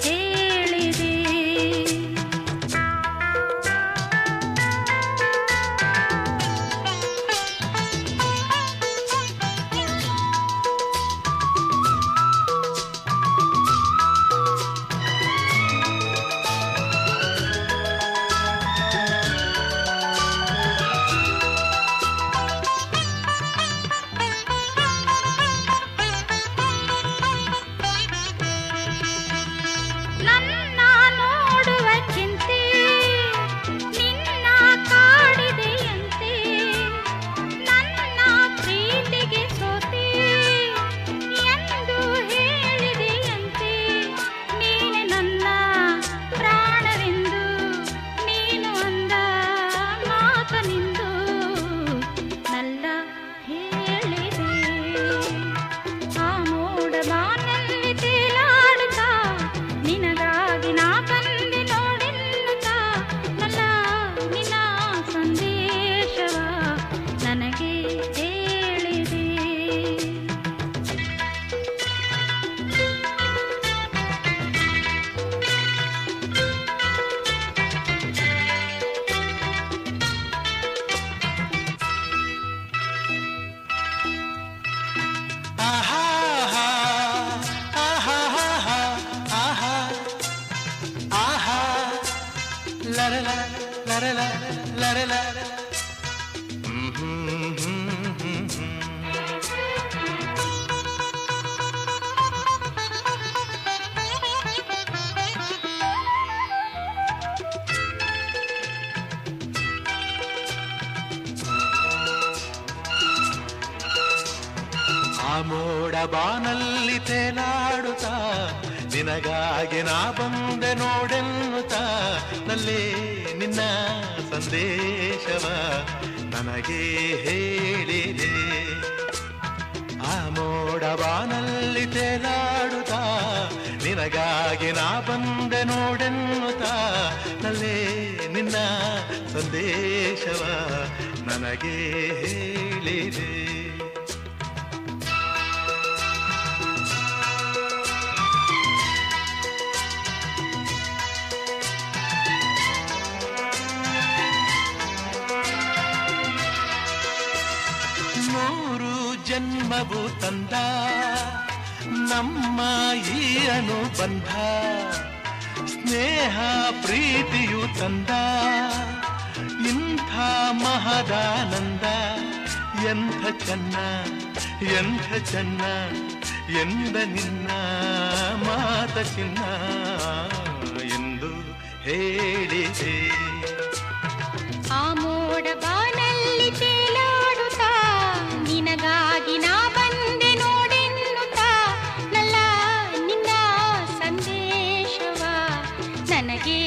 ಹೇಳಿದೆ. ನನ್ನ ನೋಡುವ ಚಿಂತೆ ನಿನ್ನ ಕಾಡಿದೆಯಂತೆ, ನನ್ನ ಪ್ರೀತಿಗೆ ಸೋತೆ ಎಂದು ಹೇಳಿದೆಯಂತೆ. ನೀನೆ ನನ್ನ ಪ್ರಾಣವೆಂದು ನೀನು ಅಂದ ಮಾತನಿಂದು ನಲ್ಲ ಹೇಳಿದೆ. ಆ ಮೋಡ ಬಾನಲ್ಲಿ ತೇಲಾಡುತ್ತಾ ನಿನಗಾಗಿ ನಾ ಬಂದೆ ನೋಡೆನ್ನುತ್ತಾ ನಲ್ಲ ನಿನ್ನ ಸಂದೇಶವ ನನಗೆ ಹೇಳಿದೆ. ಆಹಾ ಆಹಾ ಆಹಾ ಆಹಾ ಲರಲ ಲರಲ ಲರಲ. ಆ ಮೋಡ ಬಾನಲ್ಲಿ ತೇಲಾಡುತ್ತಾ ನಿನಗಾಗಿ ನಾ ಬಂದೆ ನೋಡೆನ್ನುತ್ತಾ ನಲ್ಲೇ ನಿನ್ನ ಸಂದೇಶವ ನನಗೆ ಹೇಳಿದೆ. ಆ ಮೋಡ ಬಾನಲ್ಲಿ ತೇಲಾಡುತ್ತಾ ನಿನಗಾಗಿ ನಾ ಬಂದೆ ನೋಡೆನ್ನುತ್ತಾ ನಲ್ಲೇ ನಿನ್ನ ಸಂದೇಶವ ನನಗೆ ಹೇಳಿದೆ. ನೂರು ಜನ್ಮವು ತಂದ ನಮ್ಮ ಈ ಅನುಬಂಧ, ಸ್ನೇಹ ಪ್ರೀತಿಯು ತಂದ ಇಂಥ ಮಹದಾನಂದ. ಎಂಥ ಚೆನ್ನ ಎಂಥ ಚೆನ್ನ ಎಂದ ನಿನ್ನ ಮಾತ ಚಿನ್ನ ಎಂದು ಹೇಳಿದೆ. ಆ ಮೋಡ ಬಾನಲ್ಲಿ ತೇಲಾಡುತ್ತಾ ನಿನಗಾಗಿ ನಾ ಬಂದೆ ನೋಡೆನ್ನುತ್ತಾ ನಲ್ಲ ನಿನ್ನ ಸಂದೇಶವ ನನಗೆ